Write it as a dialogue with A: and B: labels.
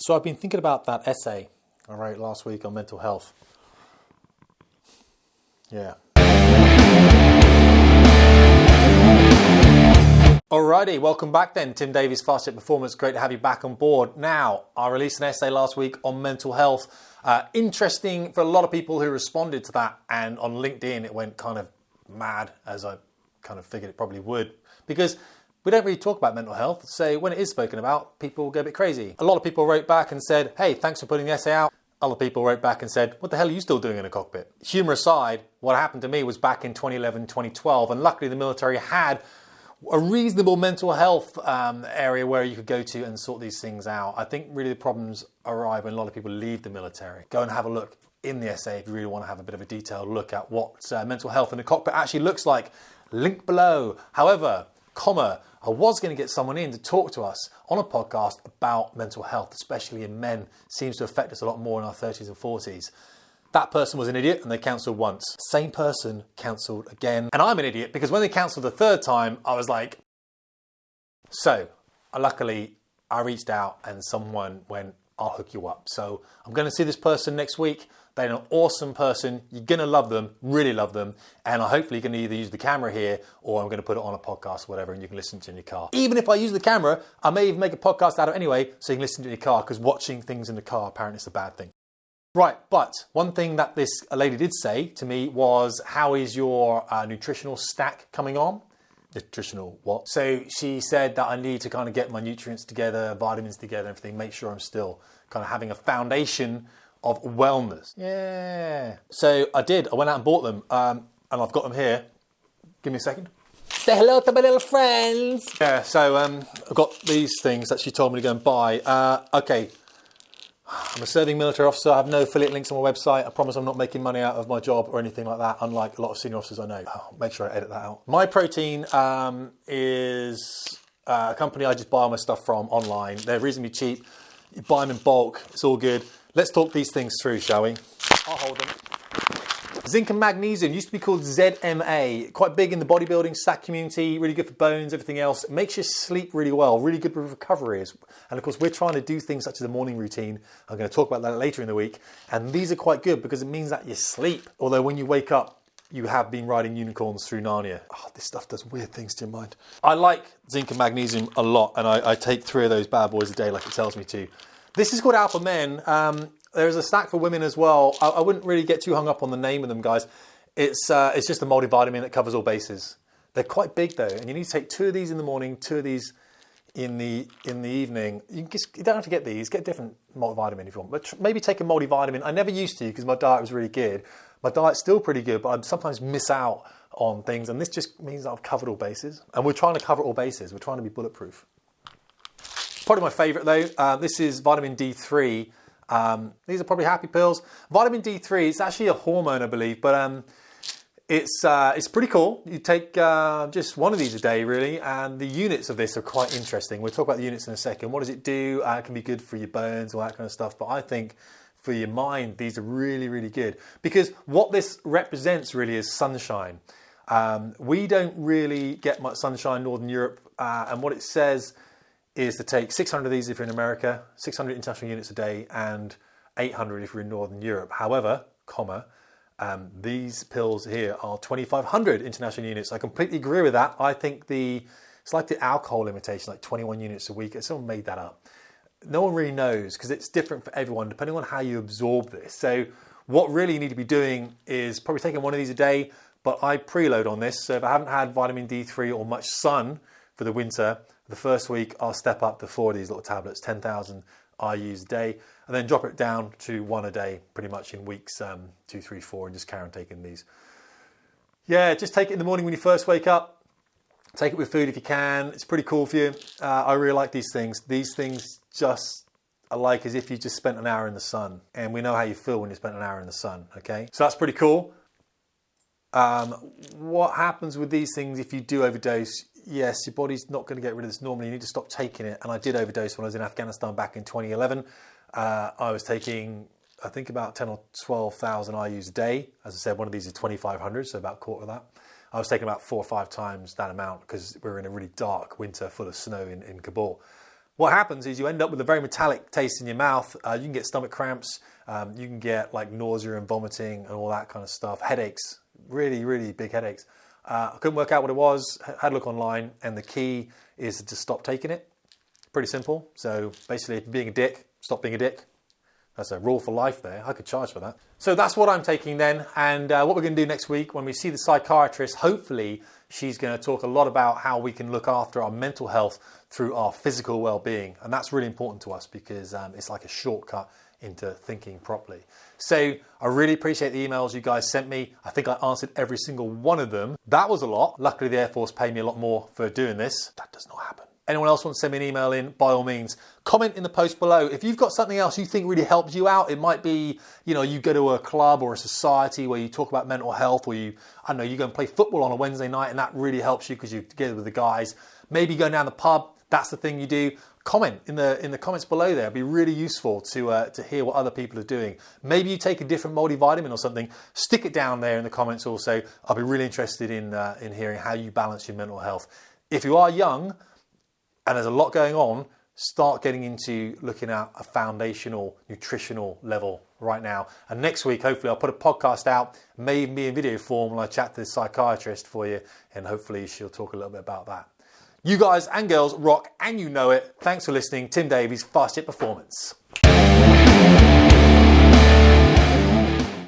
A: So I've been thinking about that essay I wrote last week on mental health. Yeah. Alrighty, welcome back then. Tim Davies, Fast Jet Performance. Great to have you back on board. Now, I released an essay last week on mental health. Interesting for a lot of people who responded to that, and on LinkedIn it went kind of mad, as I kind of figured it probably would, because we don't really talk about mental health. So when it is spoken about, people go a bit crazy. A lot of people wrote back and said, hey, thanks for putting the essay out. Other people wrote back and said, what the hell are you still doing in a cockpit? Humour aside, what happened to me was back in 2011, 2012, and luckily the military had a reasonable mental health area where you could go to and sort these things out. I think really the problems arrive when a lot of people leave the military. Go and have a look in the essay if you really want to have a bit of a detailed look at what mental health in the cockpit actually looks like. Link below. However, I was going to get someone in to talk to us on a podcast about mental health, especially in men. Seems to affect us a lot more in our 30s and 40s. That person was an idiot and they cancelled once. Same person cancelled again. And I'm an idiot because when they cancelled the third time, I was like... So, luckily, I reached out and someone went, I'll hook you up. So I'm going to see this person next week. They're an awesome person. You're going to love them, really love them. And I hopefully can either use the camera here or I'm going to put it on a podcast or whatever and you can listen to it in your car. Even if I use the camera, I may even make a podcast out of it anyway so you can listen to it in your car, because watching things in the car apparently is a bad thing. Right, but one thing that this lady did say to me was, how is your nutritional stack coming on? Nutritional what? So she said that I need to kind of get my nutrients together, vitamins together, everything, make sure I'm still kind of having a foundation of wellness. Yeah. So I did. I went out and bought them, and I've got them here. Give me a second. Say hello to my little friends. Yeah, so I've got these things that she told me to go and buy. Okay. I'm a serving military officer. I have no affiliate links on my website. I promise I'm not making money out of my job or anything like that, unlike a lot of senior officers I know. I'll make sure I edit that out. My Protein is a company I just buy all my stuff from online. They're reasonably cheap. You buy them in bulk. It's all good. Let's talk these things through, shall we? I'll hold them. Zinc and magnesium used to be called ZMA. Quite big in the bodybuilding stack community. Really good for bones, everything else. It makes you sleep really well. Really good for recovery. And of course, we're trying to do things such as the morning routine. I'm going to talk about that later in the week. And these are quite good because it means that you sleep. Although when you wake up, you have been riding unicorns through Narnia. Oh, this stuff does weird things to your mind. I like zinc and magnesium a lot. And I take 3 of those bad boys a day like it tells me to. This is called Alpha Men. There's a stack for women as well. I wouldn't really get too hung up on the name of them, guys. It's just a multivitamin that covers all bases. They're quite big though, and you need to take 2 of these in the morning, 2 of these in the evening. You don't have to get these. Get a different multivitamin if you want, but maybe take a multivitamin. I never used to because my diet was really good. My diet's still pretty good, but I sometimes miss out on things, and this just means that I've covered all bases. And we're trying to cover all bases. We're trying to be bulletproof. Probably my favourite though. This is vitamin D3. These are probably happy pills. Vitamin D3, it's actually a hormone, I believe, but it's pretty cool. You take just 1 of these a day, really, and the units of this are quite interesting. We'll talk about the units in a second. What does it do? It can be good for your bones, all that kind of stuff, but I think for your mind, these are really, really good, because what this represents really is sunshine. We don't really get much sunshine in Northern Europe, and what it says is to take 600 of these if you're in America, 600 international units a day, and 800 if you're in Northern Europe. However, these pills here are 2,500 international units. I completely agree with that. I think it's like the alcohol limitation, like 21 units a week. Someone made that up. No one really knows because it's different for everyone depending on how you absorb this. So what really you need to be doing is probably taking 1 of these a day, but I preload on this. So if I haven't had vitamin D3 or much sun for the winter, the first week I'll step up to 4 of these little tablets, 10,000 IUs a day, and then drop it down to 1 a day pretty much in weeks 2, 3, 4, and just carry on taking these. Yeah, just take it in the morning when you first wake up. Take it with food if you can. It's pretty cool for you. I really like these things. These things just are like as if you just spent an hour in the sun, and we know how you feel when you spent an hour in the sun, okay? So that's pretty cool. What happens with these things if you do overdose? Yes, your body's not going to get rid of this normally. You need to stop taking it. And I did overdose when I was in Afghanistan back in 2011. I was taking, I think, about 10 or 12,000 IUs a day. As I said, 1 of these is 2,500, so about a quarter of that. I was taking about 4 or 5 times that amount because we were in a really dark winter full of snow in Kabul. What happens is you end up with a very metallic taste in your mouth. You can get stomach cramps. You can get like nausea and vomiting and all that kind of stuff. Headaches, really, really big headaches. I couldn't work out what it was. Had a look online, and the key is to stop taking it. Pretty simple. So basically, if you're being a dick, stop being a dick. That's a rule for life there. I could charge for that. So that's what I'm taking then. And what we're going to do next week when we see the psychiatrist, hopefully she's going to talk a lot about how we can look after our mental health through our physical well-being. And that's really important to us because it's like a shortcut into thinking properly. So I really appreciate the emails you guys sent me. I think I answered every single one of them. That was a lot. Luckily, the Air Force paid me a lot more for doing this. That does not happen. Anyone else want to send me an email in, by all means, comment in the post below. If you've got something else you think really helps you out, it might be, you go to a club or a society where you talk about mental health, or you go and play football on a Wednesday night and that really helps you because you're together with the guys. Maybe going down the pub, that's the thing you do. Comment in the comments below there. It'd be really useful to hear what other people are doing. Maybe you take a different multivitamin or something. Stick it down there in the comments also. I'll be really interested in hearing how you balance your mental health. If you are young, and there's a lot going on, start getting into looking at a foundational nutritional level right now. And next week, hopefully, I'll put a podcast out, maybe in video form, when I chat to the psychiatrist for you, and hopefully she'll talk a little bit about that. You guys and girls rock, and you know it. Thanks for listening. Tim Davies, Fast Jet Performance.